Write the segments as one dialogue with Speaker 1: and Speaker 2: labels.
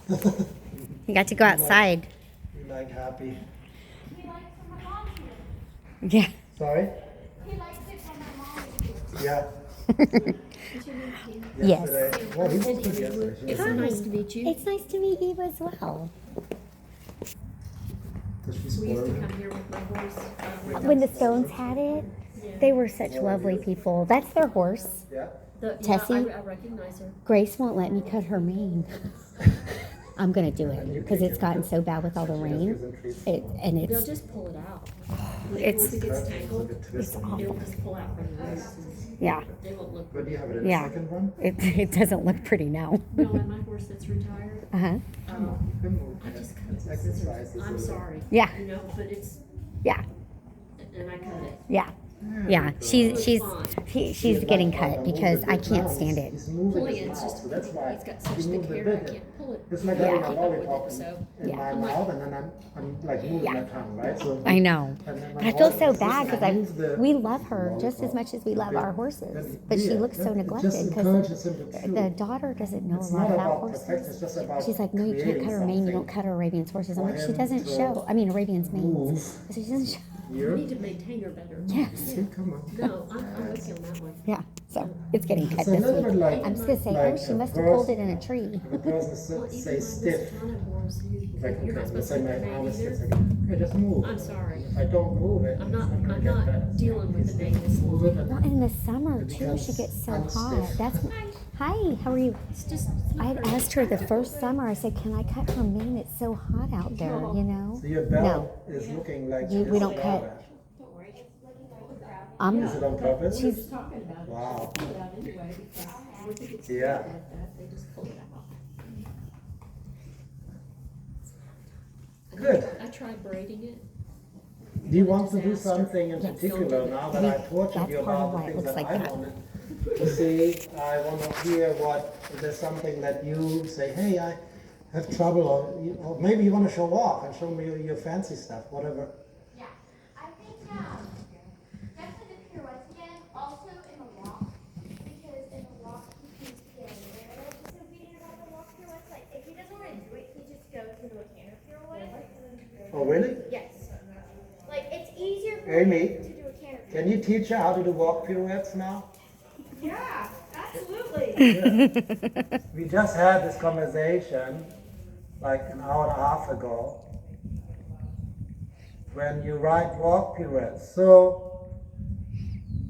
Speaker 1: You got to go outside.
Speaker 2: You like happy.
Speaker 3: He likes when my mom's here.
Speaker 1: Yeah.
Speaker 2: Sorry?
Speaker 3: He likes it when my mom's here.
Speaker 2: Yeah.
Speaker 1: Yes.
Speaker 2: Yesterday. Well, he was good yesterday. She was
Speaker 1: Hi.
Speaker 2: good.
Speaker 4: Nice to meet you.
Speaker 1: It's nice to meet you as well.
Speaker 2: Does she
Speaker 4: We used
Speaker 2: spoil
Speaker 4: to
Speaker 2: you?
Speaker 4: come here with my horse.
Speaker 1: When the Stones had it, they were such lovely people. That's their horse.
Speaker 2: Yeah.
Speaker 1: Tessie?
Speaker 4: I recognize her.
Speaker 1: Grace won't let me cut her mane. I'm gonna do it because it's gotten so bad with all the rain. And
Speaker 4: They'll
Speaker 1: it's
Speaker 4: just pull it out.
Speaker 1: It's-
Speaker 4: Once it gets
Speaker 2: It's a
Speaker 4: tangled,
Speaker 2: bit
Speaker 1: it's
Speaker 2: twisted.
Speaker 4: they'll
Speaker 1: awful.
Speaker 4: just pull out from the roots.
Speaker 1: Yeah.
Speaker 4: They won't look
Speaker 2: But do you have it in
Speaker 1: Yeah.
Speaker 2: the second one?
Speaker 1: It doesn't look pretty now.
Speaker 4: No, and my horse that's retired,
Speaker 1: Uh huh.
Speaker 2: You can move
Speaker 4: I
Speaker 2: it.
Speaker 4: just cut it with
Speaker 2: Exercise
Speaker 4: scissors.
Speaker 2: is
Speaker 4: I'm
Speaker 2: a-
Speaker 4: sorry.
Speaker 1: Yeah.
Speaker 4: You know, but it's,
Speaker 1: Yeah.
Speaker 4: and I cut it.
Speaker 1: Yeah. Yeah. She's getting cut because I can't stand it.
Speaker 2: He's moving
Speaker 4: Pulling
Speaker 2: his
Speaker 4: it's
Speaker 2: mouth,
Speaker 4: just,
Speaker 2: so that's why
Speaker 4: it's got
Speaker 2: he
Speaker 4: such thick
Speaker 2: moved a
Speaker 4: hair,
Speaker 2: bit.
Speaker 4: I can't pull it.
Speaker 2: It's like
Speaker 1: Yeah.
Speaker 2: having a
Speaker 4: Keep up with
Speaker 2: lollipop
Speaker 4: it, so.
Speaker 2: in
Speaker 1: Yeah.
Speaker 2: my
Speaker 4: I'm like-
Speaker 2: mouth, and then I'm like moving
Speaker 1: Yeah.
Speaker 2: my tongue, right? So
Speaker 1: I know.
Speaker 2: and then
Speaker 1: But
Speaker 2: my
Speaker 1: I feel
Speaker 2: horse
Speaker 1: so
Speaker 2: is
Speaker 1: bad
Speaker 2: listening. I move
Speaker 1: because
Speaker 2: the
Speaker 1: we love her just as
Speaker 2: lollipop.
Speaker 1: much as we love our horses. But she
Speaker 2: Yeah,
Speaker 1: looks so
Speaker 2: it
Speaker 1: neglected
Speaker 2: just
Speaker 1: because
Speaker 2: encourages him to
Speaker 1: the
Speaker 2: chew.
Speaker 1: daughter doesn't know
Speaker 2: It's
Speaker 1: a lot
Speaker 2: not
Speaker 1: about
Speaker 2: about perfection, it's
Speaker 1: horses.
Speaker 2: just about
Speaker 1: She's like, no, you can't
Speaker 2: creating
Speaker 1: cut her mane. You don't
Speaker 2: something
Speaker 1: cut Arabian's horses. I'm
Speaker 2: for
Speaker 1: like, she
Speaker 2: him
Speaker 1: doesn't
Speaker 2: to
Speaker 1: show. I mean, Arabian's manes.
Speaker 2: move.
Speaker 1: She doesn't show.
Speaker 4: We
Speaker 2: Here.
Speaker 4: need to maintain her better.
Speaker 1: Yes.
Speaker 2: See, come on.
Speaker 4: No, I'm with you on that one.
Speaker 1: Yeah. So it's getting cut
Speaker 2: It's a
Speaker 1: this
Speaker 2: little bit
Speaker 1: week.
Speaker 2: like-
Speaker 1: I'm just gonna say,
Speaker 2: like
Speaker 1: oh, she
Speaker 2: a
Speaker 1: must have pulled
Speaker 2: horse.
Speaker 1: it in a tree.
Speaker 2: If a person
Speaker 4: Well, even
Speaker 2: say
Speaker 4: my
Speaker 2: stiff,
Speaker 4: Lusitano horse,
Speaker 2: like,
Speaker 4: you're not
Speaker 2: okay,
Speaker 4: supposed
Speaker 2: let's
Speaker 4: to
Speaker 2: say
Speaker 4: cut
Speaker 2: my
Speaker 4: their
Speaker 2: arm
Speaker 4: name
Speaker 2: is stiff,
Speaker 4: either.
Speaker 2: I just move.
Speaker 4: I'm sorry.
Speaker 2: If I don't move it,
Speaker 4: I'm not,
Speaker 2: it's gonna
Speaker 4: I'm
Speaker 2: get better.
Speaker 4: not dealing with the name this
Speaker 2: Move
Speaker 4: long.
Speaker 2: it and
Speaker 1: Well, in the summer
Speaker 2: It
Speaker 1: too,
Speaker 2: becomes
Speaker 1: she gets so hot.
Speaker 2: unstiff.
Speaker 1: That's hi. How are you?
Speaker 4: It's just.
Speaker 1: I had asked her the first summer. I said, "Can I cut her mane? It's so hot out there, you know."
Speaker 2: So your belt is looking like
Speaker 1: We
Speaker 2: it's
Speaker 1: don't cut.
Speaker 2: rubber.
Speaker 1: I'm.
Speaker 2: Is it on purpose?
Speaker 1: She's.
Speaker 2: Wow. Yeah.
Speaker 4: Yeah. They just pull it out.
Speaker 2: Good.
Speaker 4: I tried braiding it.
Speaker 2: Do you want to do something in particular now that I tortured
Speaker 1: That's
Speaker 2: you
Speaker 1: part of
Speaker 2: about the
Speaker 1: why it
Speaker 2: things
Speaker 1: looks
Speaker 2: that
Speaker 1: like
Speaker 2: I
Speaker 1: that.
Speaker 2: wanted to see? I want to hear what, if there's something that you say, hey, I have trouble, or maybe you want to show off and show me your fancy stuff, whatever.
Speaker 3: Yeah. I think definitely the pirouettes again. Also in the walk, because in the walk he keeps getting nervous. So reading about the walk pirouettes, like if he doesn't want to do it, he just goes into a canter pirouette.
Speaker 2: Oh, really?
Speaker 3: Yes. Like it's easier for
Speaker 2: Amy,
Speaker 3: him to do a canter pirouette.
Speaker 2: can you teach her how to do walk pirouettes now?
Speaker 3: Yeah, absolutely.
Speaker 2: We just had this conversation like an hour and a half ago when you write walk pirouettes. So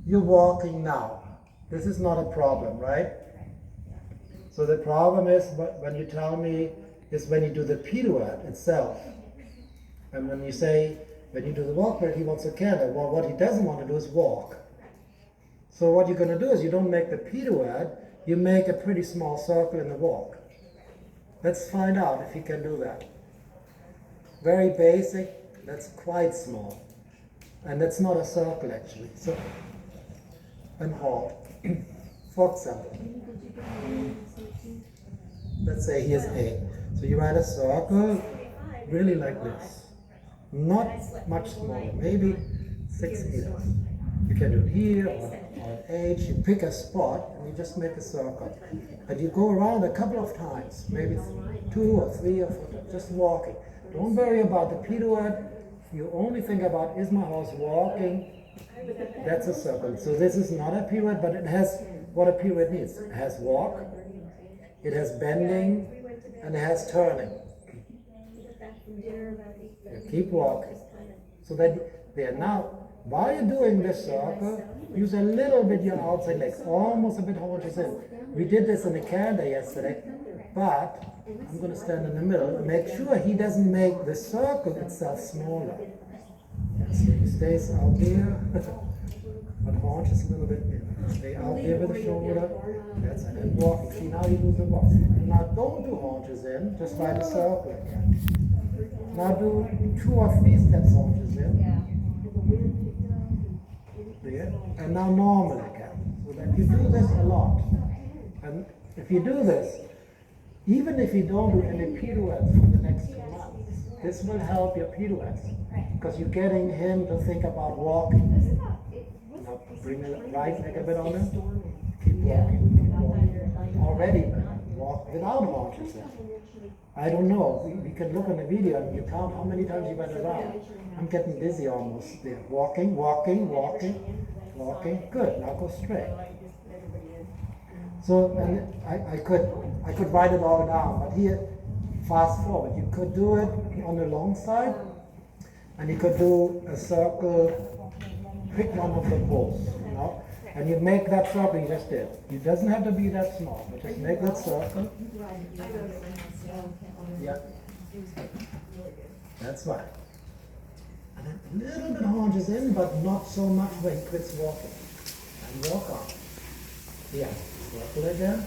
Speaker 2: you're walking now. This is not a problem, right? So the problem is when you tell me is when you do the pirouette itself. And when you say, when you do the walk pirouette, he wants a canter. Well, what he doesn't want to do is walk. So what you're going to do is you don't make the pirouette, you make a pretty small circle in the walk. Let's find out if he can do that. Very basic, that's quite small. And that's not a circle actually. So, and halt. For example, let's say here's A. So you write a circle really like this. Not much smaller, maybe 6 meters. You can do it here or at H. You pick a spot and you just make a circle. And you go around a couple of times, maybe 2 or 3 or 4 times, just walking. Don't worry about the pirouette. You only think about, is my horse walking? That's a circle. So this is not a pirouette, but it has what a pirouette needs. It has walk, it has bending, and it has turning. You keep walking. So that they are now, while you're doing this circle, use a little bit your outside legs, almost a bit haunches in. We did this in the calendar yesterday, but I'm going to stand in the middle and make sure he doesn't make the circle itself smaller. So he stays out there, but haunches a little bit in. Stay out there with the shoulder. That's it. And walking. See, now you do the walk. Now don't do haunches in, just write a circle again. Now do 2 or 3 steps haunches in. There. And now normal again. So that you do this a lot. And if you do this, even if you don't do any pirouettes for the next 2 months, this will help your pirouettes. Because you're getting him to think about walking. Now bring the right leg a bit on him. Keep walking. Keep walking. Already, walk without haunches in. I don't know. We can look on the video and you count how many times you went around. I'm getting dizzy almost there. Walking, walking, walking, walking. Good. Now go straight. So, and I could write it all down, but here, fast forward. You could do it on the long side, and you could do a circle. Pick one of the poles, you know, and you make that circle you just did. It doesn't have to be that small, but just make that circle. Yeah. That's right. And then a little bit haunches in, but not so much when he quits walking. And walk on. Yeah. Circle again.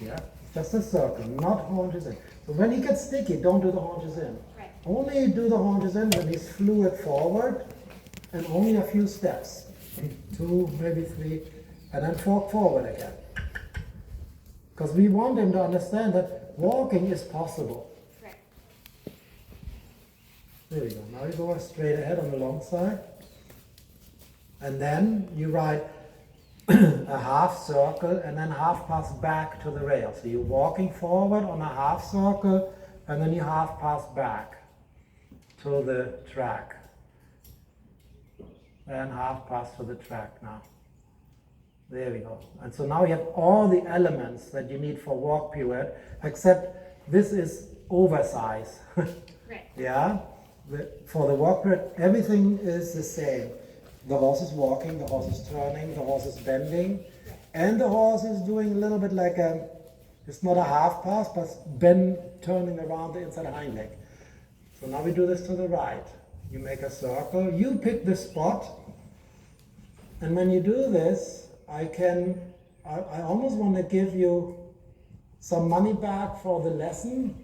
Speaker 2: Yeah. Just a circle, not haunches in. So when he gets sticky, don't do the haunches in.
Speaker 3: Right.
Speaker 2: Only do the haunches in when he's fluid forward, and only a few steps. 2, maybe 3, and then fork forward again. Because we want him to understand that walking is possible.
Speaker 3: Right.
Speaker 2: There we go. Now you go straight ahead on the long side. And then you ride a half circle and then half pass back to the rail. So you're walking forward on a half circle and then you half pass back to the track. And half pass to the track now. There we go. And so now you have all the elements that you need for walk pirouette, except this is oversize.
Speaker 3: Right.
Speaker 2: Yeah? For the walk pirouette, everything is the same. The horse is walking, the horse is turning, the horse is bending, and the horse is doing a little bit like it's not a half pass, but bend, turning around the inside hind leg. So now we do this to the right. You make a circle, you pick the spot, and when you do this, I almost want to give you some money back for the lesson,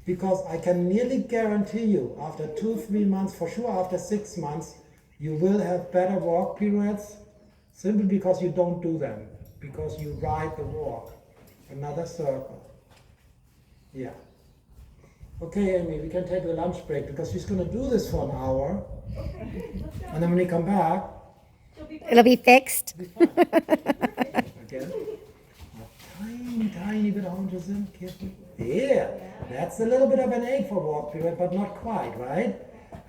Speaker 2: because I can nearly guarantee you after 2-3 months, for sure after 6 months, you will have better walk pirouettes, simply because you don't do them, because you ride the walk. Another circle. Yeah. Okay, Amy, we can take a lunch break because she's going to do this for an hour. And then when we come back,
Speaker 1: It'll be fixed.
Speaker 2: it'll be fine. Again. A tiny, tiny bit of haunches in. Careful. Yeah, that's a little bit of an ache for walk pirouette, but not quite, right?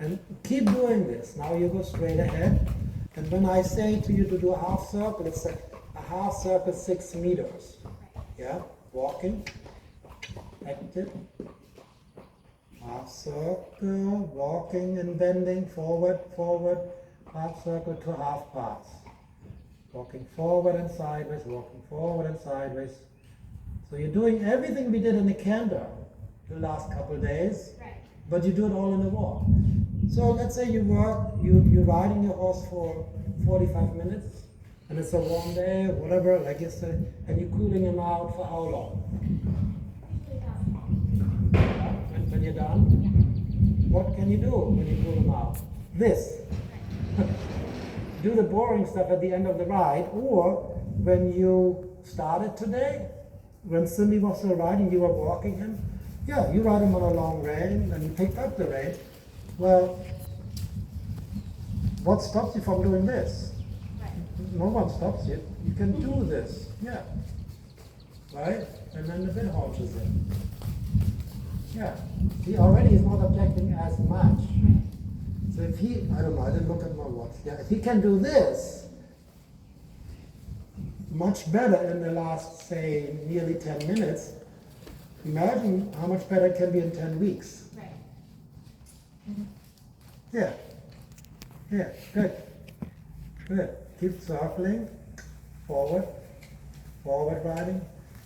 Speaker 2: And keep doing this. Now you go straight ahead. And when I say to you to do a half circle, it's a half circle 6 meters. Yeah, walking, active. Half circle, walking and bending, forward, forward, half circle to half pass. Walking forward and sideways, walking forward and sideways. So you're doing everything we did in the canter the last couple of days,
Speaker 3: Right.
Speaker 2: but you do it all in the walk. So let's say you're riding your horse for 45 minutes, and it's a warm day, whatever, like yesterday, and you're cooling him out for how long? When you're done, what can you do when you pull them out? This. Do the boring stuff at the end of the ride, or when you started today, when Cindy was still riding, you were walking him. Yeah, you ride him on a long rein, and you picked up the rein. Well, what stops you from doing this? No one stops you. You can do this. Yeah. Right? And then the bit haunches in. Yeah, he already is not objecting as much. So if he, I don't know, I didn't look at my watch. Yeah, if he can do this much better in the last, say, nearly 10 minutes, imagine how much better it can be in 10 weeks.
Speaker 3: Right.
Speaker 2: Yeah, yeah, good, good. Keep circling, forward, forward riding.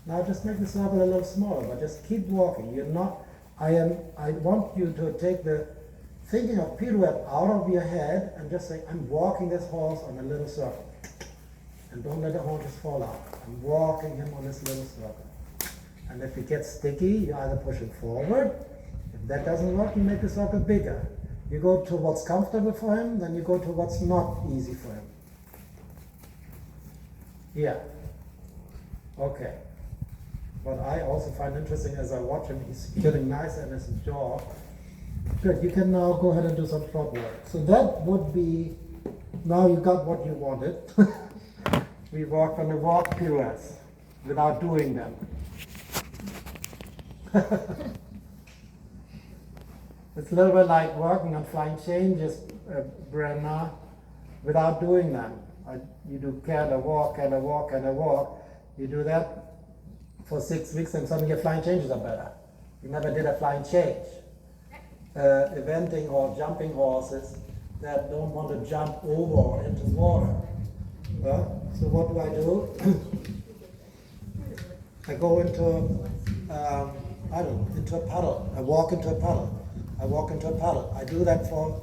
Speaker 2: Now just make the circle a little smaller, but just keep walking. You're not, I want you to take the thinking of pirouette out of your head and just say, I'm walking this horse on a little circle. And don't let the haunches fall out. I'm walking him on this little circle. And if it gets sticky, you either push it forward. If that doesn't work, you make the circle bigger. You go to what's comfortable for him, then you go to what's not easy for him. Yeah. Okay. What I also find interesting as I watch him, he's getting nicer in his jaw. Good, you can now go ahead and do some trot work. So that would be, now you got what you wanted. We walked on the walk pirouettes. without doing them. It's a little bit like working on flying changes, Brenna, without doing them. You do can a walk, can a walk, can a walk. You do that for 6 weeks and suddenly your flying changes are better. You never did a flying change. Eventing or jumping horses that don't want to jump over or into water. So what do? I go into, into a puddle. I walk into a puddle. I walk into a puddle. I do that for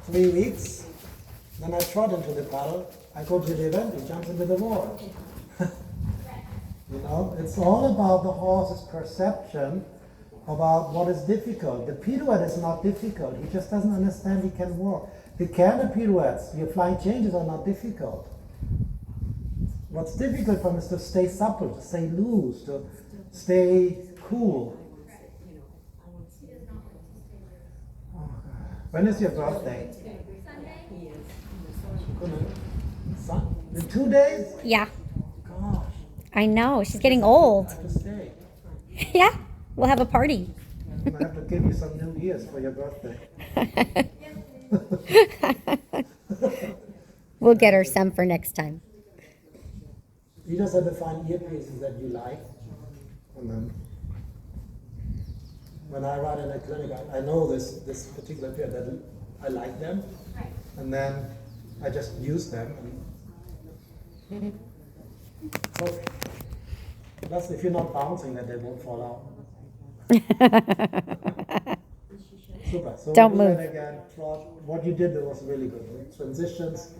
Speaker 2: 3 weeks. Then I trot into the puddle. I go to the event. He jumps into the water. You know, it's all about the horse's perception about what is difficult. The pirouette is not difficult. He just doesn't understand he can walk. The canter pirouettes, your flying changes are not difficult. What's difficult for him is to stay supple, to stay loose, to stay cool. Oh, God. When is your birthday? In 2 days?
Speaker 1: Yeah,
Speaker 2: Gosh,
Speaker 1: I know. She's getting old.
Speaker 2: I have to stay.
Speaker 1: Yeah, we'll have a party.
Speaker 2: I have to give you some New Year's for your birthday.
Speaker 1: We'll get her some for next time.
Speaker 2: You just have to find earpieces that you like. And then when I ride in a clinic, I know this particular pair that I like them. And then I just use them. So, plus if you're not bouncing, then they won't fall out. Super. So
Speaker 1: Don't
Speaker 2: we'll do
Speaker 1: move.
Speaker 2: that again. What you did was really good. The transitions,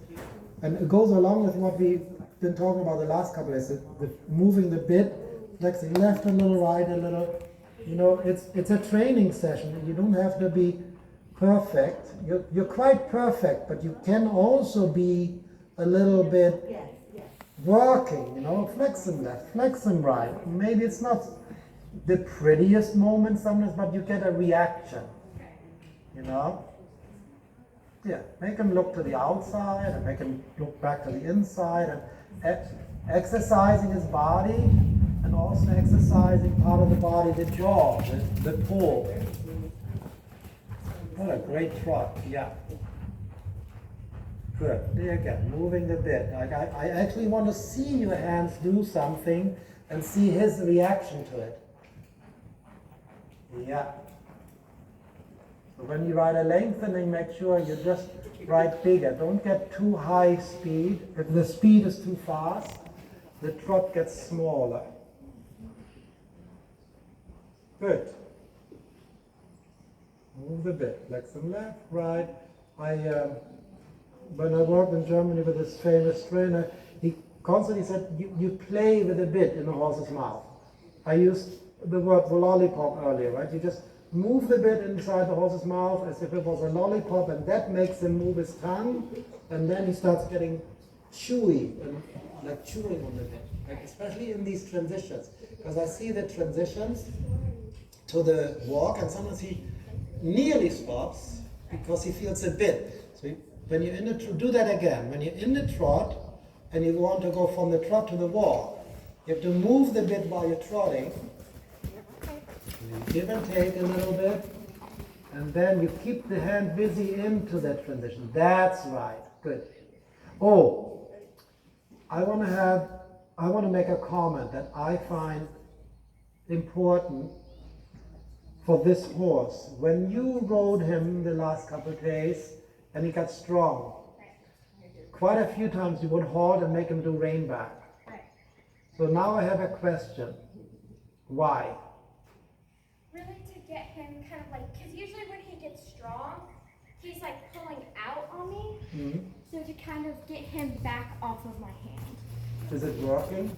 Speaker 2: and it goes along with what we've been talking about the last couple of days. The moving the bit, flexing left a little, right a little. You know, it's a training session. You don't have to be perfect. You're quite perfect, but you can also be a little bit working. You know, flexing left, flexing right. Maybe it's not the prettiest moment sometimes, but you get a reaction. You know? Yeah, make him look to the outside and make him look back to the inside and exercising his body and also exercising part of the body, the jaw, the pull. What a great trot, yeah. Good, there again, moving the bit. I actually want to see your hands do something and see his reaction to it. Yeah. So when you ride a lengthening, make sure you just ride bigger. Don't get too high speed. If the speed is too fast, the trot gets smaller. Good. Move the bit. Flex them left, right. When I worked in Germany with this famous trainer, he constantly said, you play with a bit in the horse's mouth. I used the word lollipop earlier, right? You just move the bit inside the horse's mouth as if it was a lollipop, and that makes him move his tongue, and then he starts getting chewy, and like chewing on the bit, like especially in these transitions, because I see the transitions to the walk, and sometimes he nearly stops because he feels a bit. So when you're in the do that again. When you're in the trot and you want to go from the trot to the walk, you have to move the bit while you're trotting. You give and take a little bit, and then you keep the hand busy into that transition. That's right. Good. Oh, I want to make a comment that I find important for this horse. When you rode him the last couple of days and he got strong, quite a few times you would halt and make him do rein back. So now I have a question. Why?
Speaker 3: Really to get him kind of like, because usually when he gets strong, he's like pulling out on me.
Speaker 2: Mm-hmm.
Speaker 3: So to kind of get him back off of my hand.
Speaker 2: Is it working?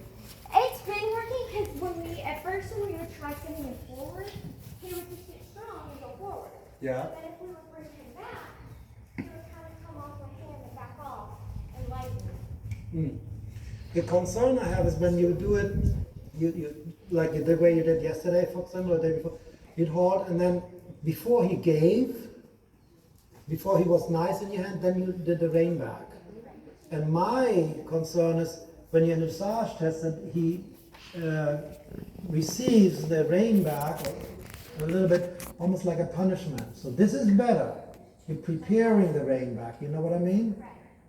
Speaker 3: It's been working because at first when we would try sending him forward, he would just get strong and go forward.
Speaker 2: Yeah.
Speaker 3: But if we would bring him back, he would kind of come off my hand and back off and lighten.
Speaker 2: The concern I have is when you do it, you like the way you did yesterday, for example, or the day before, you'd halt, and then before he was nice in your hand, then you did the rein back. And my concern is when you're in a dressage test that he receives the rein back a little bit almost like a punishment. So this is better. You're preparing the rein back. You know what I mean?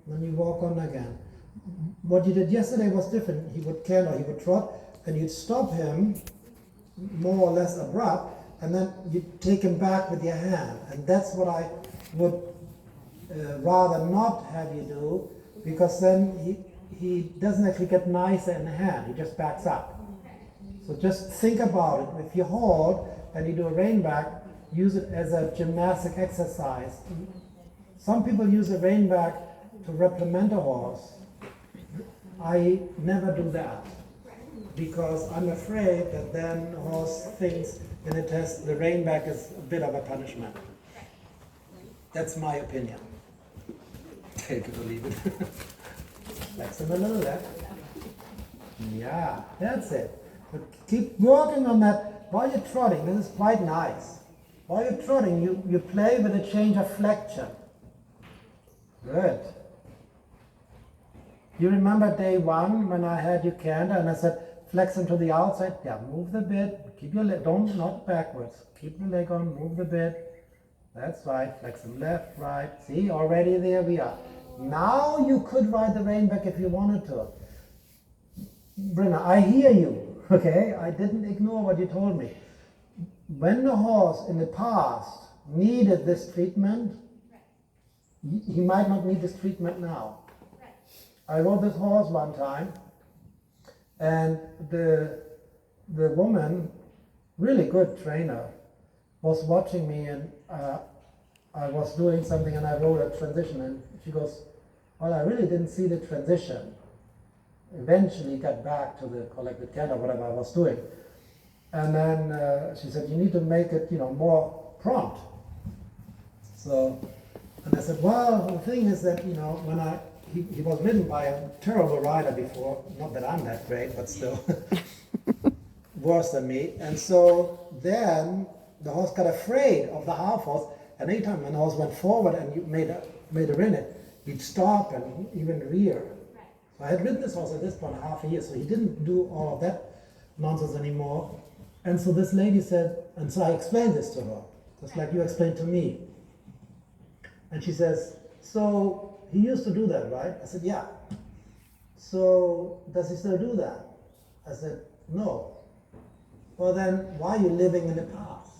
Speaker 2: Then you walk on again. What you did yesterday was different. He would canter, he would trot, and you'd stop him more or less abrupt, and then you'd take him back with your hand. And that's what I would rather not have you do, because then he doesn't actually get nicer in the hand. He just backs up. So just think about it. If you hold and you do a rein back, use it as a gymnastic exercise. Some people use a rein back to reprimand a horse. I never do that, because I'm afraid that then the horse thinks in a test the rein back is a bit of a punishment. That's my opinion. Take it or leave it. Flex him a little left. Yeah, that's it. But keep working on that while you're trotting. This is quite nice. While you're trotting, you play with a change of flexion. Good. You remember day one when I had you canter and I said, flex him to the outside? Yeah, move the bit. Keep your leg, don't knock backwards. Keep the leg on, move the bit. That's right. Flex him left, right. See, already there we are. Now you could ride the rein back if you wanted to. Brenna, I hear you, okay? I didn't ignore what you told me. When the horse in the past needed this treatment, he might not need this treatment now. I rode this horse one time, and the woman, really good trainer, was watching me, and I was doing something and I rode a transition, and she goes, well, I really didn't see the transition. Eventually got back to the collected canter, whatever I was doing. And then she said, you need to make it, more prompt. So, and I said, well, the thing is that, when he was ridden by a terrible rider before, not that I'm that great, but still worse than me. And so then the horse got afraid of the half horse, and anytime when the horse went forward and you made a rinnet, he'd stop and even rear. So I had ridden this horse at this point half a year, so he didn't do all of that nonsense anymore. And so this lady said, and so I explained this to her, just like you explained to me. And she says, so he used to do that, right? I said, yeah. So does he still do that? I said, no. Well then, why are you living in the past?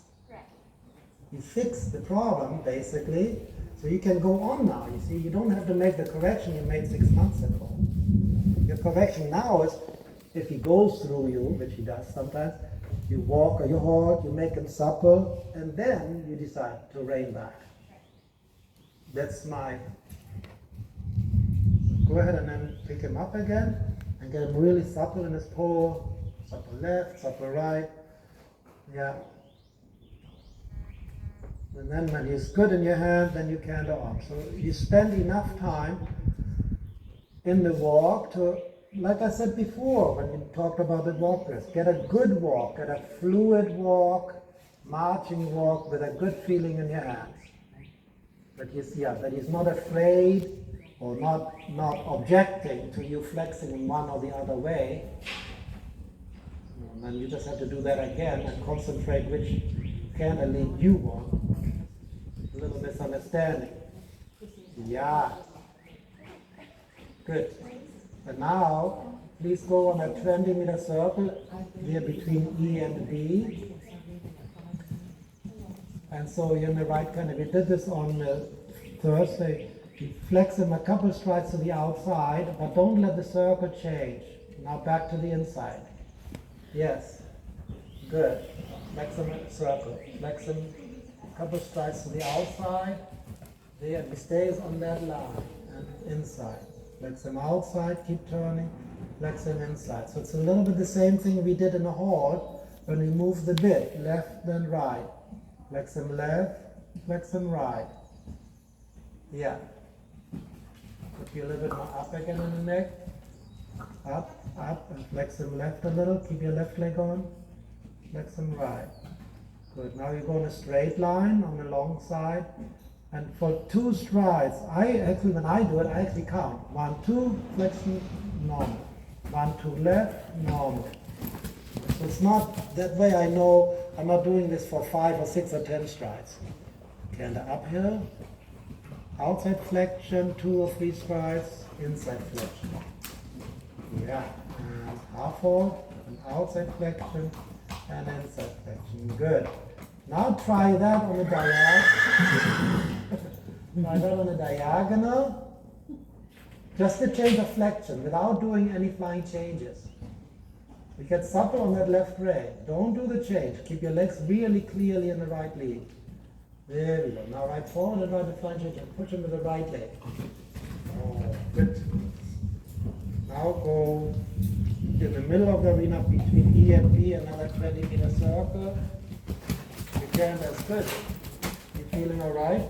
Speaker 2: You fixed the problem, basically, so you can go on now. You see, you don't have to make the correction you made 6 months ago. Your correction now is, if he goes through you, which he does sometimes, you walk or you halt, you make him supple, and then you decide to rein back. That's my... Go ahead and then pick him up again, and get him really supple in his pole. Supple left, supple right. Yeah. And then when he's good in your hand, then you canter on. So you spend enough time in the walk to, like I said before, when you talked about the walk rest, get a good walk, get a fluid walk, marching walk with a good feeling in your hands. That he's not afraid or not objecting to you flexing in one or the other way. And then you just have to do that again and concentrate which canter lead you want. A little misunderstanding. Yeah. Good. And now, please go on a 20-meter circle here between E and B. And so you're in the right canter. We did this on Thursday. You flex him a couple strides to the outside, but don't let the circle change. Now back to the inside. Yes. Good. Flex him a circle. Flex him a couple strides to the outside. There, he stays on that line and inside. Flex him outside, keep turning, flex him inside. So it's a little bit the same thing we did in the halt when we moved the bit, left then right. Flex him left, flex him right. Yeah. Put you a little bit more up again in the neck. Up, and flex him left a little. Keep your left leg on. Flex him right. Good. Now you go in a straight line on the long side. And for 2 strides, when I do it, I actually count. 1, 2, flexion, normal. 1, 2, left, normal. So it's not, that way I know I'm not doing this for 5 or 6 or 10 strides. Canter uphill, outside flexion, 2 or 3 strides, inside flexion. Yeah, and half hold, and outside flexion, and inside flexion. Good. Now try that on a diagonal. Try that on a diagonal. Just a change of flexion without doing any flying changes. You get supple on that left leg. Don't do the change. Keep your legs really clearly in the right leg. There we go. Now right forward and right the flying change and push him with the right leg. Oh, good. Now go in the middle of the arena between E and B, another 20-meter circle. You can, that's good. You feeling all right?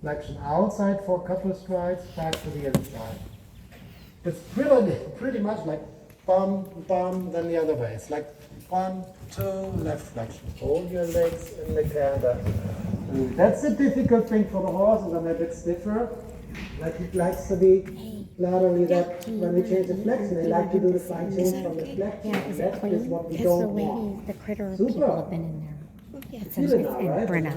Speaker 2: Flexion outside for a couple of strides, back to the inside. It's pretty much like bum, bum, then the other way. It's like 1, 2, left flexion. Hold your legs in the canter. That's the difficult thing for the horses, and they're a bit stiffer. Like it likes to be laterally, that when we change the flexion, they like to do the flying change from the flexion.
Speaker 1: Yeah,
Speaker 2: And
Speaker 1: is it
Speaker 2: that
Speaker 1: clean?
Speaker 2: is what we
Speaker 1: Because the
Speaker 2: don't
Speaker 1: lady,
Speaker 2: want.
Speaker 1: the critter
Speaker 2: Super.
Speaker 1: people have been in there. It's
Speaker 2: Feel it now,
Speaker 1: in
Speaker 2: right?
Speaker 1: Brenna.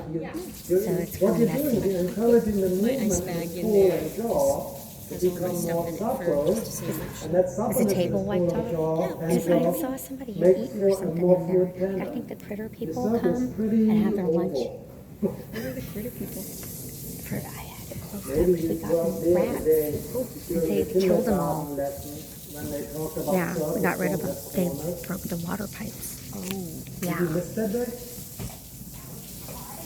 Speaker 2: So
Speaker 1: it's
Speaker 2: what
Speaker 1: going
Speaker 2: you're
Speaker 1: back
Speaker 2: doing is
Speaker 1: to
Speaker 2: you're encouraging the movement
Speaker 4: ice
Speaker 2: of
Speaker 4: bag
Speaker 2: the
Speaker 4: in
Speaker 2: pull
Speaker 4: there.
Speaker 2: and jaw to
Speaker 4: There's all my
Speaker 2: become
Speaker 4: stuff
Speaker 2: more
Speaker 4: in it
Speaker 2: supple.
Speaker 4: for just to see how much.
Speaker 2: And that
Speaker 1: Is
Speaker 2: suppleness
Speaker 1: the table
Speaker 2: in
Speaker 1: wiped
Speaker 2: pull
Speaker 1: off?
Speaker 2: and jaw and
Speaker 1: Because I
Speaker 2: jaw
Speaker 1: saw somebody
Speaker 2: makes
Speaker 1: eating or
Speaker 2: for a
Speaker 1: something
Speaker 2: more
Speaker 1: in
Speaker 2: fluid
Speaker 1: there. I
Speaker 2: tendon.
Speaker 1: think the critter
Speaker 2: The
Speaker 1: people
Speaker 2: circle's
Speaker 1: come
Speaker 2: pretty
Speaker 1: and have their lunch.
Speaker 2: oval.
Speaker 4: What are the critter people?
Speaker 1: For, I had to close that
Speaker 2: Maybe
Speaker 1: because we
Speaker 2: you
Speaker 1: got
Speaker 2: got there
Speaker 1: rats.
Speaker 2: today
Speaker 1: And
Speaker 2: during
Speaker 1: they
Speaker 2: the
Speaker 1: killed them all.
Speaker 2: kindergarten lesson when they talked about
Speaker 1: Yeah, we got rid of them.
Speaker 2: surface
Speaker 1: They
Speaker 2: corners.
Speaker 1: broke the water pipes.
Speaker 4: Oh.
Speaker 2: Did you
Speaker 1: Yeah.
Speaker 2: miss that day?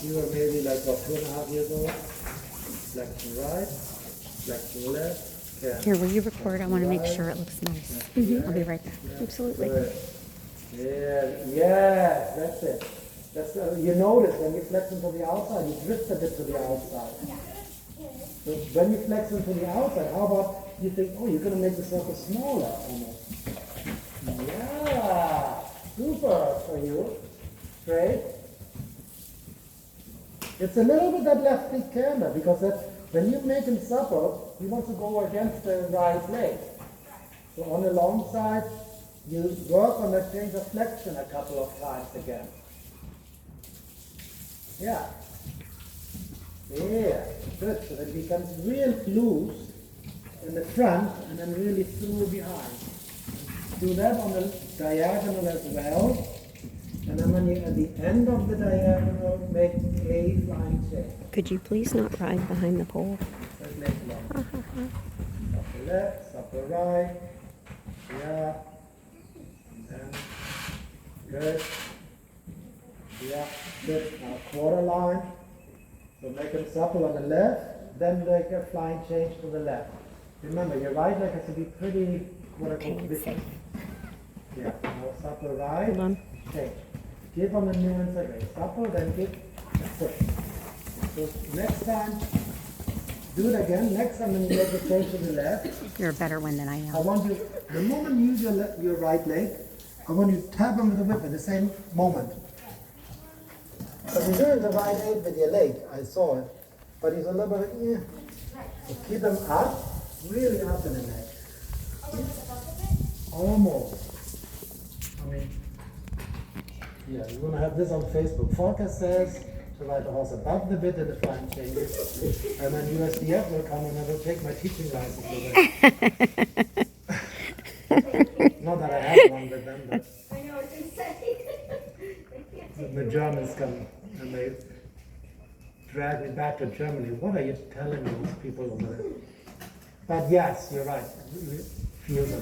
Speaker 2: You were maybe like, what, 2.5 years old? Flexion right, flexion left, can.
Speaker 1: Here, will you record? I want to make sure it looks nice. I'll be right back. Absolutely.
Speaker 2: Good. Yeah, that's it. That's you notice when you flex into the outside, you drift a bit to the outside. So when you flex into the outside, how about you think, oh, you're going to make the circle smaller almost. Yeah, super for you. Great. It's a little bit that left leg canter because that when you make him supple, he wants to go against the right leg. So on the long side, you work on that change of flexion a couple of times again. Yeah. Yeah, good. So that it becomes real loose in the front and then really through behind. Do that on the diagonal as well. And then when you at the end of the diagonal, make a flying change.
Speaker 1: Could you please not ride behind the pole?
Speaker 2: That leg long. Upper left, upper right. Yeah. And then, good. Yeah, good. Now quarter line. So make them supple on the left, then make a flying change to the left. Remember, your right leg has to be pretty, what I call
Speaker 1: Okay, it's safe.
Speaker 2: Yeah, now supple right,
Speaker 1: Hold on.
Speaker 2: change. Give on the new inside leg. Supple, then give a push. So next time, do it again. Next time when you make the change to the left,
Speaker 1: You're a better one than I
Speaker 2: I
Speaker 1: am.
Speaker 2: want you, the moment you use your right leg, I want you to tap him with the whip at the same moment. So you're doing the right leg with your leg, I saw it. But he's a little bit, So keep him up, really up in the neck. Almost. I mean, yeah, you're going to have this on Facebook. Volker says to ride the horse above the bit in the flying changes, and then USDF will come and I will take my teaching license away. Not that I have one with them, but
Speaker 3: I know what you're saying.
Speaker 2: the Germans come and they drag me back to Germany. What are you telling these people over there? But yes, you're right. Feel them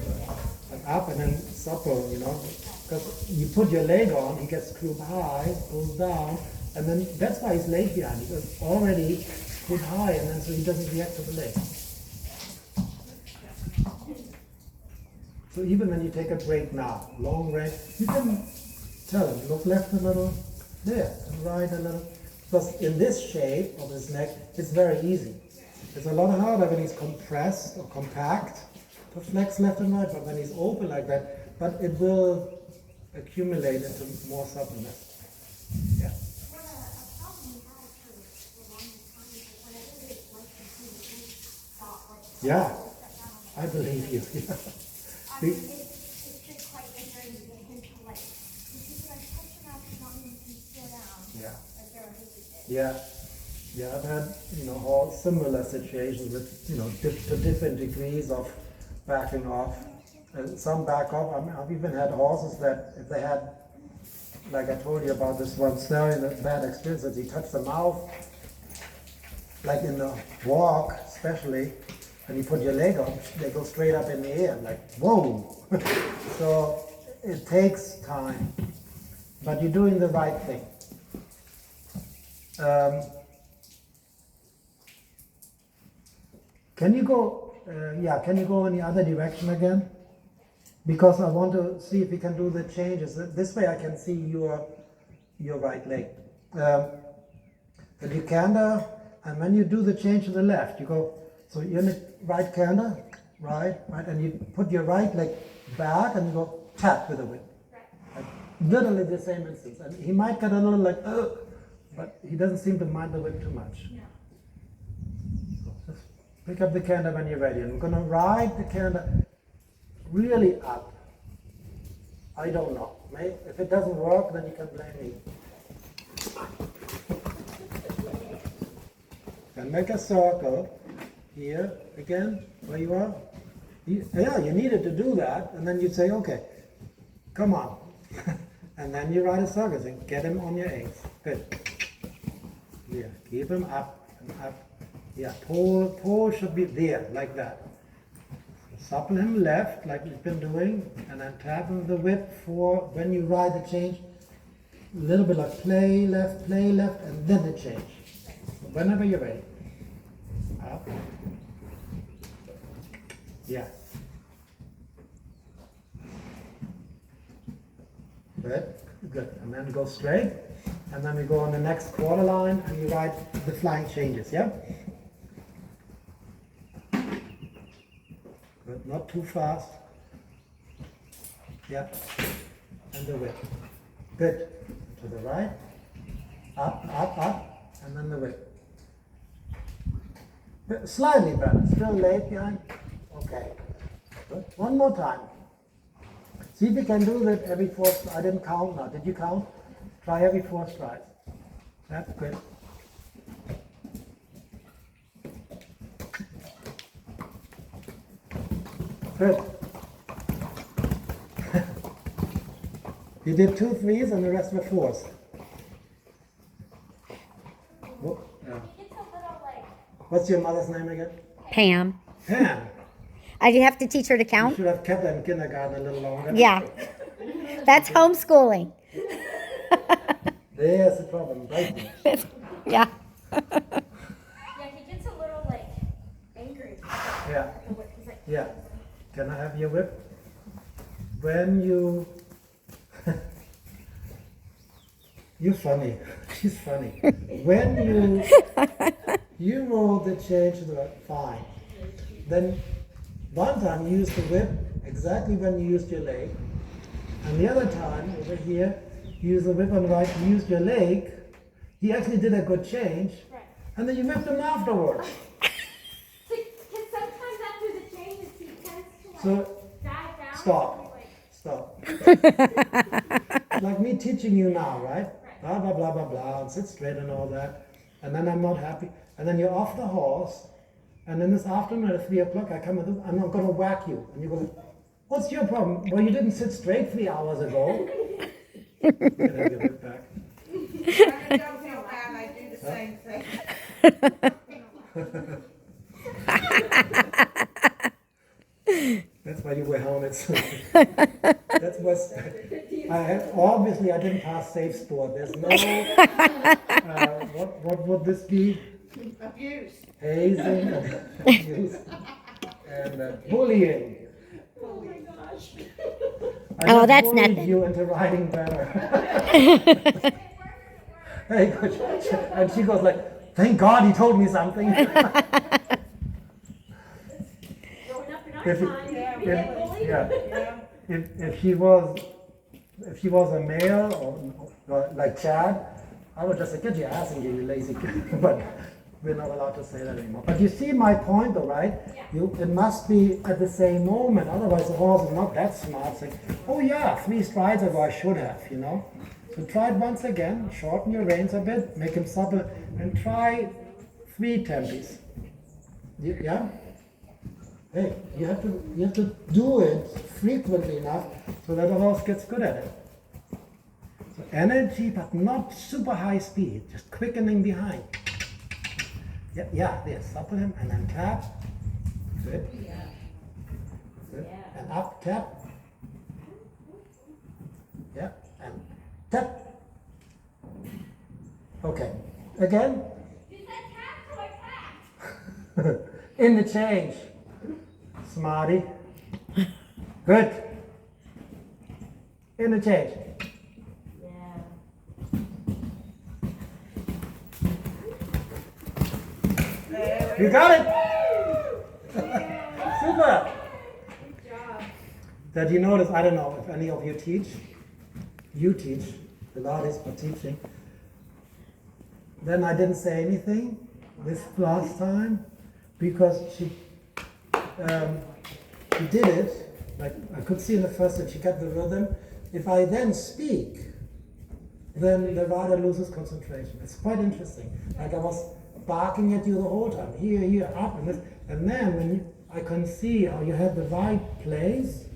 Speaker 2: up and then supple, because you put your leg on, he gets screwed high, goes down, and then that's why he's leg behind. He was already put high, and then so he doesn't react to the leg. So even when you take a break now, long break, you can tell him, look left a little, there, and right a little. Because in this shape of his neck, it's very easy. It's a lot harder when he's compressed or compact to flex left and right, but when he's open like that, but it will accumulate into more suppleness. Yeah. Yeah, I believe you.
Speaker 3: it's just quite dangerous to get him to like, if you can like touch him out, not make him slow down.
Speaker 2: Yeah.
Speaker 3: Like there are his did.
Speaker 2: Yeah. Yeah, I've had, all similar situations with, to different degrees of backing off. Some back off. I've even had horses that if they had, like I told you about this one scenario, that bad experience, that he touched the mouth, like in the walk especially, and you put your leg up, they go straight up in the air, like, whoa. So it takes time, but you're doing the right thing. Can you go in the other direction again? Because I want to see if we can do the changes. This way I can see your right leg. The canter, and when you do the change to the left, you go, so you're in the right canter, right, and you put your right leg back and you go tap with the whip. Like, literally the same instance. And he might get a little like, but he doesn't seem to mind the whip too much.
Speaker 3: No.
Speaker 2: Just pick up the canter when you're ready. And we're going to ride the canter really up. I don't know. If it doesn't work, then you can blame me. And make a circle here again, where you are. You needed to do that, and then you say, okay, come on. And then you ride a circle and get him on your eights. Good. Yeah, keep him up and up. Yeah, pole should be there, like that. Supple him left, like we've been doing, and then tap him with the whip for when you ride the change. A little bit like play left, and then the change. Whenever you're ready. Up. Yeah. Good. And then go straight. And then we go on the next quarter line and you ride the flying changes, yeah? Good. Not too fast. Yeah. And the whip. Good. To the right. Up. And then the whip. Slightly better. Still late behind. Okay. Good. One more time. See if you can do that every 4 strides. I didn't count now. Did you count? Try every 4 strides. That's good. Good. You did 2 3s and the rest were 4s. Oh, yeah.
Speaker 3: He gets a little like,
Speaker 2: What's your mother's name again?
Speaker 1: Pam.
Speaker 2: Pam.
Speaker 1: I do have to teach her to
Speaker 2: You
Speaker 1: count?
Speaker 2: should have kept that in kindergarten a little longer.
Speaker 1: Yeah. That's homeschooling.
Speaker 2: There's the problem, right?
Speaker 1: Yeah.
Speaker 3: yeah, he gets a little like angry.
Speaker 2: Yeah.
Speaker 3: He's like,
Speaker 2: Yeah. Can I have your whip? When you... You're funny. She's funny. When you roll the change to the right, fine. Then one time you used the whip exactly when you used your leg. And the other time, over here, you used the whip on the right, you used your leg. He actually did a good change.
Speaker 3: right.
Speaker 2: And then you whipped him afterwards.
Speaker 3: Because sometimes after the changes, he tends to like
Speaker 2: So,
Speaker 3: dive down.
Speaker 2: stop.
Speaker 3: And, like,
Speaker 2: Stop. Like me teaching you now, right? Blah, blah, blah, blah, blah, and sit straight and all that. And then I'm not happy. And then you're off the horse. And then this afternoon at 3 o'clock, I come and I'm going to whack you. And you go, what's your problem? Well, you didn't sit straight 3 hours ago. You can have your whip back.
Speaker 5: I don't feel bad, I do the same thing.
Speaker 2: That's why you wear helmets. That's what's. Obviously, I didn't pass safe sport. There's no. What would this be?
Speaker 5: Abuse.
Speaker 2: Hazing and abuse and bullying.
Speaker 5: Oh my gosh.
Speaker 2: I
Speaker 1: Oh,
Speaker 2: just
Speaker 1: that's
Speaker 2: bullied
Speaker 1: nothing.
Speaker 2: you into riding better. Very good. And she goes like, "Thank God he told me something."
Speaker 3: growing up in our
Speaker 2: If-
Speaker 3: time, we get bullied.
Speaker 2: Yeah.
Speaker 5: Yeah.
Speaker 2: If she was a male or like Chad, I would just say, get your ass in here, you lazy kid. But we're not allowed to say that anymore. But you see my point though, right? It must be at the same moment, otherwise the horse is not that smart saying, oh yeah, 3 strides ago I should have, you know? So try it once again, shorten your reins a bit, make him supple, and try 3 tempis. Yeah? Hey, you have to do it frequently enough so that the horse gets good at it. So energy, but not super high speed, just quickening behind. Yeah, there, supple him, and then tap. Good. Good. And up, tap. Yeah, and tap. Okay, again.
Speaker 3: You said tap or tap?
Speaker 2: In the change. Smarty. Good. In the change. You got it! Super!
Speaker 5: Good job.
Speaker 2: Did you notice, I don't know if any of you teach, the Pilates for teaching. Then I didn't say anything this last time because she did it, like I could see in the first that she got the rhythm. If I then speak, then the rider loses concentration. It's quite interesting. Like I was barking at you the whole time, here, up, and this, and then when I can see how you have the right place,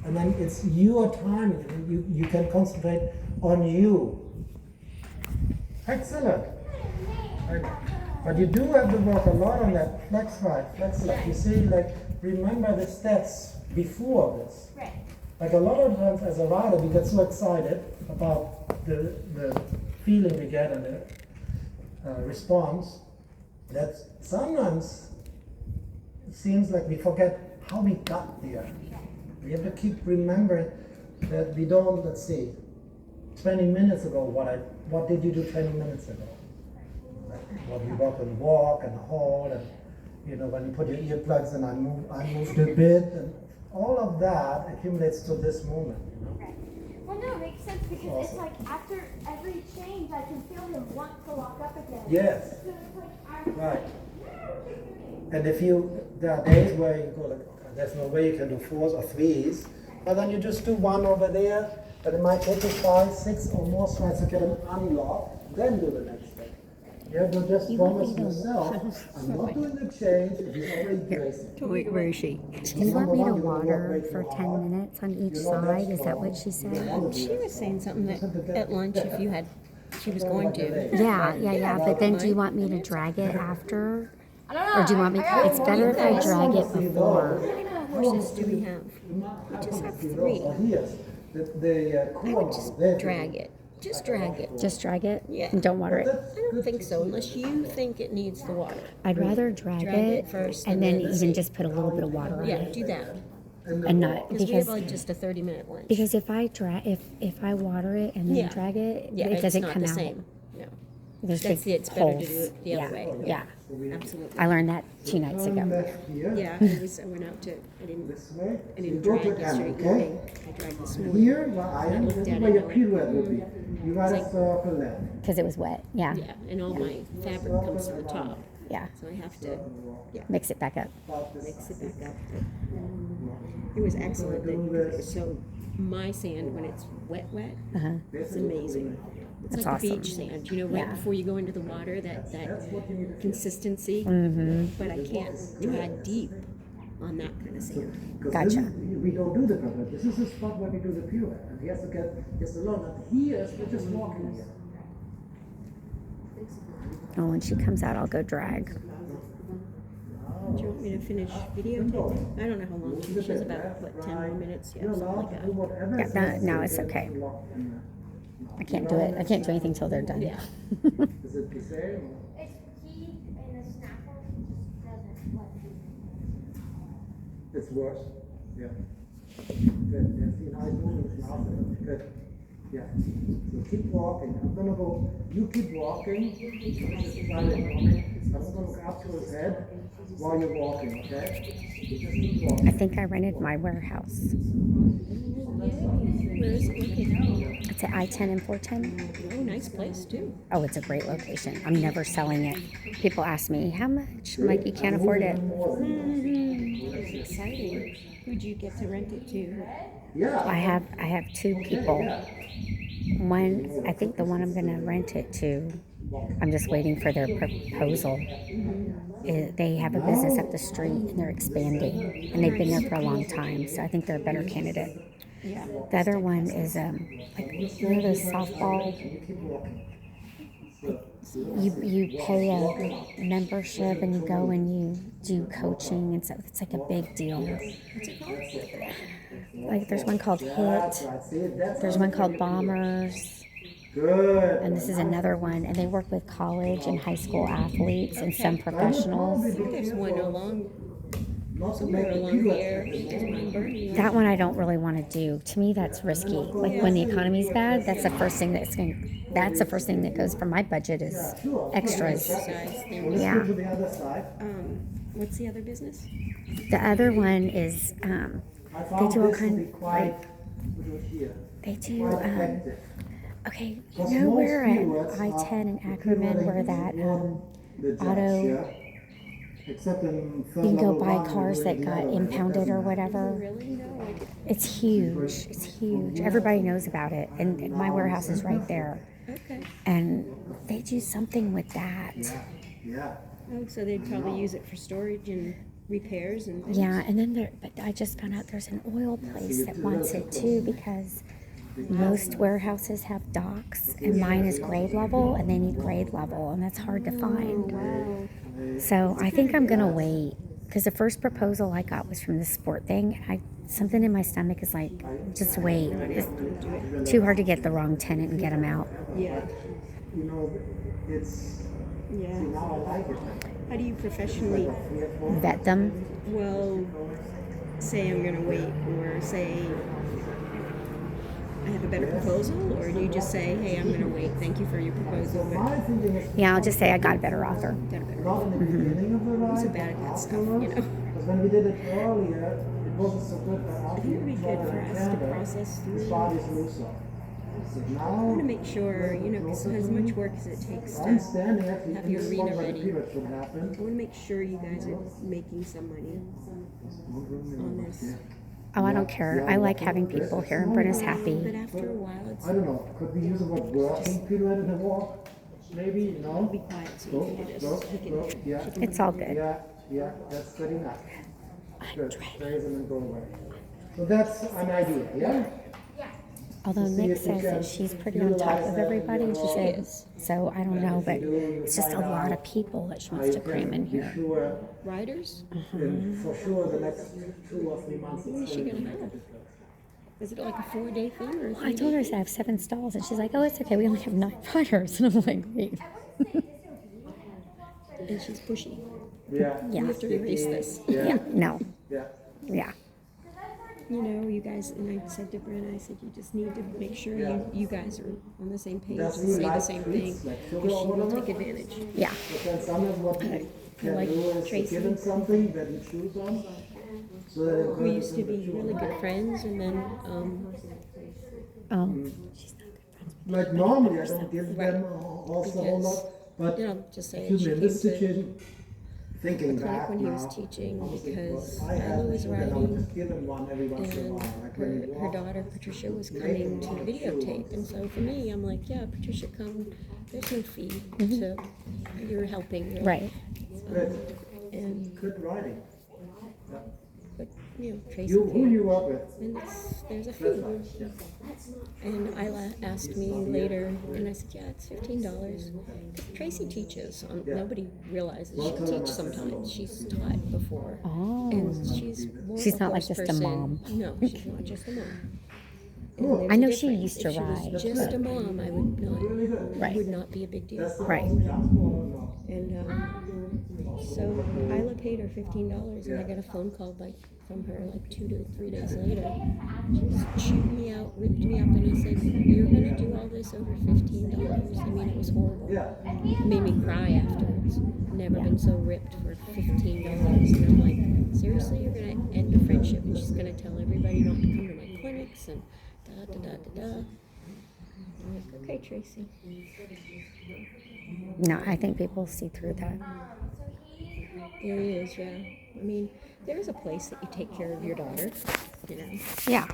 Speaker 2: and then it's your time, and you can concentrate on you. Excellent. But you do have to work a lot on that flex right, flex left. You see, like, remember the steps before this.
Speaker 3: Right.
Speaker 2: Like a lot of times as a rider, we get so excited about the feeling we get and the response that sometimes it seems like we forget how we got there. We have to keep remembering that we don't, let's see, 20 minutes ago, what did you do 20 minutes ago? Well, we walk and walk and hold, and you know, when you put your earplugs in, I moved a bit, and all of that accumulates to this moment, you know?
Speaker 3: Well, no, it makes sense because it's like after every change, I can feel him want to lock up again.
Speaker 2: Yes.
Speaker 3: So it's like
Speaker 2: Right. And there are days where you go like, okay, there's no way you can do 4s or 3s, but then you just do 1 over there, but it might take you 5, 6 or more strides to get them unlocked, then do the next thing. You have to just promise yourself, I'm not doing the change if he's already bracing.
Speaker 4: Wait, where is she?
Speaker 1: Do you want me to water for 10 minutes on each side? Is that what she said?
Speaker 4: She was saying something that at lunch if you had, she was going to.
Speaker 1: Yeah. But then do you want me to drag it after?
Speaker 3: I don't know.
Speaker 1: Or do you want me? It's better if I drag it before.
Speaker 4: How many horses do we have? We just have 3.
Speaker 2: I
Speaker 4: I would just drag it. Just drag it.
Speaker 1: Just drag it?
Speaker 4: Yeah.
Speaker 1: And don't water it?
Speaker 4: I don't think so, unless you think it needs the water.
Speaker 1: I'd rather drag it
Speaker 4: first
Speaker 1: and then even just put a little bit of water on
Speaker 4: Yeah,
Speaker 1: it.
Speaker 4: do that.
Speaker 1: And not,
Speaker 4: Because we have
Speaker 1: because,
Speaker 4: like just a 30-minute lunch.
Speaker 1: because if I water it and then
Speaker 4: Yeah.
Speaker 1: drag it,
Speaker 4: Yeah,
Speaker 1: it
Speaker 4: it's
Speaker 1: doesn't
Speaker 4: not
Speaker 1: come
Speaker 4: the
Speaker 1: out.
Speaker 4: same. No,
Speaker 1: There's
Speaker 4: that's
Speaker 1: big
Speaker 4: it's better to
Speaker 1: holes.
Speaker 4: do it the other way.
Speaker 1: Yeah.
Speaker 4: Absolutely.
Speaker 1: I learned that 2 nights ago.
Speaker 4: Yeah, I went out to, I didn't
Speaker 2: Go
Speaker 4: drag
Speaker 2: to
Speaker 4: yesterday
Speaker 2: M, okay?
Speaker 4: evening. I dragged this morning.
Speaker 2: Here, where I am, this is where your pirouette will be. You got a circle there.
Speaker 1: Because it was wet. Yeah.
Speaker 4: Yeah, and all my fabric comes to the top,
Speaker 1: Yeah.
Speaker 4: so I have to,
Speaker 1: Mix it back up.
Speaker 4: mix it back up. It was excellent, so my sand, when it's wet, it's amazing. It's
Speaker 1: That's
Speaker 4: like
Speaker 1: awesome.
Speaker 4: the beach sand, you know, right
Speaker 1: Yeah.
Speaker 4: before you go into the water, that consistency. But I can't drag deep on that kind of sand.
Speaker 1: Gotcha.
Speaker 2: We don't do the pirouette. This is the spot where we do the pirouette. And he has to learn that here, we're just walking here.
Speaker 1: Oh, when she comes out, I'll go drag.
Speaker 4: Do you want me to finish videotaping? I don't know how long she has, about, what, 10 more minutes? Yeah,
Speaker 2: You're
Speaker 4: something
Speaker 2: allowed
Speaker 4: like
Speaker 2: to do
Speaker 4: that.
Speaker 2: whatever.
Speaker 1: Yeah, no, it's okay. I can't do it. I can't do anything till they're done.
Speaker 4: Yeah.
Speaker 2: Is it the same?
Speaker 3: It's he in the snapper just doesn't let me.
Speaker 2: It's worse. Yeah. Good. Yeah, see, nice movements now. Good. Yeah. So keep walking. I'm gonna go. You keep walking. I'm gonna look up to his head while you're walking. Okay. You just keep walking.
Speaker 1: I think I rented my warehouse.
Speaker 4: Where is it located?
Speaker 1: I It's at I-10 and 410.
Speaker 4: Oh, nice place too.
Speaker 1: Oh, it's a great location. I'm never selling it. People ask me, how much? I'm like, you can't afford it.
Speaker 4: It's exciting. Who'd you get to rent it to?
Speaker 1: I have two people. One, I think the one I'm going to rent it to, I'm just waiting for their proposal. They have a business up the street and they're expanding, and they've been there for a long time, so I think they're a better candidate.
Speaker 4: Yeah.
Speaker 1: The other one is like, you know those softball. You pay a membership and you go and you do coaching and stuff. It's like a big deal. Like there's one called Hit. There's one called Bombers.
Speaker 2: Good.
Speaker 1: And this is another one, and they work with college and high school athletes and some professionals.
Speaker 4: I think there's one somewhere along here. There's one in Bernie.
Speaker 1: That one I don't really want to do. To me, that's risky. Like when the economy's bad, that's the first thing that's the first thing that goes from my budget is extras.
Speaker 4: Exercise thing.
Speaker 1: Yeah.
Speaker 2: To the other side.
Speaker 4: What's the other business?
Speaker 1: The other one is
Speaker 2: I
Speaker 1: they
Speaker 2: found
Speaker 1: do all
Speaker 2: this to be
Speaker 1: kind
Speaker 2: quite
Speaker 1: like
Speaker 2: here.
Speaker 1: they do.
Speaker 2: Quite effective.
Speaker 1: Okay,
Speaker 2: Because
Speaker 1: you know
Speaker 2: most
Speaker 1: where at
Speaker 2: keywords
Speaker 1: I-10
Speaker 2: are
Speaker 1: and Ackerman where that
Speaker 2: the judge,
Speaker 1: auto
Speaker 2: yeah? Except in
Speaker 1: you can go buy cars that got impounded or whatever.
Speaker 4: Really? No, I didn't.
Speaker 1: It's huge. It's huge. Everybody knows about it, and my warehouse is right there.
Speaker 4: Okay.
Speaker 1: And they do something with that.
Speaker 2: Yeah.
Speaker 4: Oh, so they'd probably use it for storage and repairs and things.
Speaker 1: Yeah, and then but I just found out there's an oil place that wants it too, because most warehouses have docks, and mine is grade level, and they need grade level, and that's hard to find.
Speaker 4: Wow.
Speaker 1: So I think I'm gonna wait, because the first proposal I got was from the sport thing. Something in my stomach is like, just wait. It's too hard to get the wrong tenant and get them out.
Speaker 4: Yeah.
Speaker 2: You know, it's
Speaker 4: Yeah.
Speaker 2: now I like it.
Speaker 4: How do you professionally,
Speaker 1: Vet them.
Speaker 4: well, say I'm gonna wait, or say I have a better proposal, or do you just say, hey, I'm gonna wait, thank you for your proposal, but
Speaker 2: My thinking is
Speaker 1: Yeah, I'll just say I got a better offer.
Speaker 4: got a better.
Speaker 2: not in the beginning of the ride,
Speaker 4: so bad at that stuff,
Speaker 2: afterwards,
Speaker 4: you know.
Speaker 2: Because when we did it earlier, it wasn't so good. But
Speaker 4: I
Speaker 2: after
Speaker 4: think it would be
Speaker 2: you
Speaker 4: good
Speaker 2: try
Speaker 4: for
Speaker 2: it in
Speaker 4: us to
Speaker 2: Canada,
Speaker 4: process
Speaker 2: the
Speaker 4: through.
Speaker 2: spot is looser. So
Speaker 4: I
Speaker 2: now,
Speaker 4: want to make sure, you know, because as much work as it takes
Speaker 2: I'm
Speaker 4: to,
Speaker 2: standing actually
Speaker 4: have
Speaker 2: in
Speaker 4: your
Speaker 2: the
Speaker 4: arena
Speaker 2: spot where the
Speaker 4: ready.
Speaker 2: pivot should happen.
Speaker 4: I want to make sure you guys are making some money on this.
Speaker 1: Oh, I don't care. I like having people here, and Brenna's
Speaker 4: But
Speaker 1: happy.
Speaker 4: after a while, it's
Speaker 2: I don't know, could we use the word working pirouette in the walk? Maybe, you know?
Speaker 4: be quiet so you can do this. He can hear.
Speaker 2: Yeah,
Speaker 1: It's all good.
Speaker 2: yeah, that's good enough. Good, raise them and go away. So that's an idea, yeah?
Speaker 1: Although
Speaker 2: See
Speaker 1: Nick
Speaker 2: if we
Speaker 1: says
Speaker 2: can
Speaker 1: that she's pretty on top of everybody, she said.
Speaker 4: is.
Speaker 1: So I don't know, but it's just a lot of people that she wants to cram in
Speaker 2: Be
Speaker 1: here.
Speaker 2: sure,
Speaker 4: Riders?
Speaker 2: in, for sure, the next 2 or 3 months.
Speaker 4: What is she gonna have? Is it like a 4-day thing or?
Speaker 1: Well, I told her I have 7 stalls, and she's like, "Oh, it's okay. We only have 9 riders." And I'm like, "Wait."
Speaker 4: And she's pushy.
Speaker 2: Yeah.
Speaker 1: Yeah.
Speaker 4: You have to erase this.
Speaker 1: Yeah. No.
Speaker 2: Yeah.
Speaker 1: Yeah.
Speaker 4: You know, you guys, and I said to Brenna, I said, you just need to make sure you guys are on the same page and
Speaker 2: Does he
Speaker 4: say the
Speaker 2: like
Speaker 4: same
Speaker 2: treats,
Speaker 4: thing,
Speaker 2: like sugar
Speaker 4: because
Speaker 2: or
Speaker 4: she will
Speaker 2: whatever?
Speaker 4: take advantage.
Speaker 1: Yeah.
Speaker 2: But then sometimes what you can
Speaker 4: like
Speaker 2: do is to
Speaker 4: Tracy.
Speaker 2: give him something that he chews on. So that it
Speaker 4: We
Speaker 2: goes
Speaker 4: used to
Speaker 2: into
Speaker 4: be
Speaker 2: the
Speaker 4: really good friends, and then,
Speaker 1: Oh.
Speaker 2: Like normally, I don't give them also a whole lot, but
Speaker 4: you know, just
Speaker 2: a
Speaker 4: say
Speaker 2: few
Speaker 4: she came
Speaker 2: minutes to
Speaker 4: to
Speaker 2: change. Thinking
Speaker 4: the clinic
Speaker 2: back
Speaker 4: when he
Speaker 2: now,
Speaker 4: was teaching,
Speaker 2: I was thinking,
Speaker 4: because
Speaker 2: well, I have
Speaker 4: Ida was
Speaker 2: to, then I would
Speaker 4: riding,
Speaker 2: just give him one every once in a
Speaker 4: and
Speaker 2: while, like when he
Speaker 4: her
Speaker 2: walked.
Speaker 4: daughter Patricia was coming to videotape, and so for me, I'm like, yeah, Patricia, come. There's no fee to you're helping, really.
Speaker 1: Right.
Speaker 2: Good,
Speaker 4: And
Speaker 2: good riding.
Speaker 4: but you know, Tracy
Speaker 2: Who
Speaker 4: came,
Speaker 2: you up with?
Speaker 4: and there's a fee. And Isla asked me later, and I said, yeah, it's $15. Tracy teaches. Nobody realizes she teaches sometimes. She's taught before.
Speaker 1: Oh.
Speaker 4: And she's more
Speaker 1: She's
Speaker 4: of a
Speaker 1: not like
Speaker 4: horse
Speaker 1: just a
Speaker 4: person.
Speaker 1: mom.
Speaker 4: No, she's not just a mom. And
Speaker 2: Cool.
Speaker 4: there's
Speaker 1: I
Speaker 4: a
Speaker 1: know she
Speaker 4: difference.
Speaker 1: used to
Speaker 4: If she was
Speaker 1: ride.
Speaker 4: just a mom, I would not.
Speaker 2: Really good.
Speaker 4: It
Speaker 1: Right.
Speaker 4: would not be a big deal.
Speaker 1: Right.
Speaker 4: And so Isla paid her $15, and I got a phone call from her like 2 to 3 days later. She just chewed me out, ripped me up, and I said, "You're gonna do all this over $15?" I mean, it was horrible. It made me cry afterwards. Never been so ripped for $15, and I'm like, seriously, you're gonna end a friendship, and she's gonna tell everybody not to come to my clinics and da da da da da. I'm like, okay, Tracy.
Speaker 1: No, I think people see through that.
Speaker 3: So he
Speaker 4: There he is, yeah. I mean, there's a place that you take care of your daughter, you know.
Speaker 1: Yeah.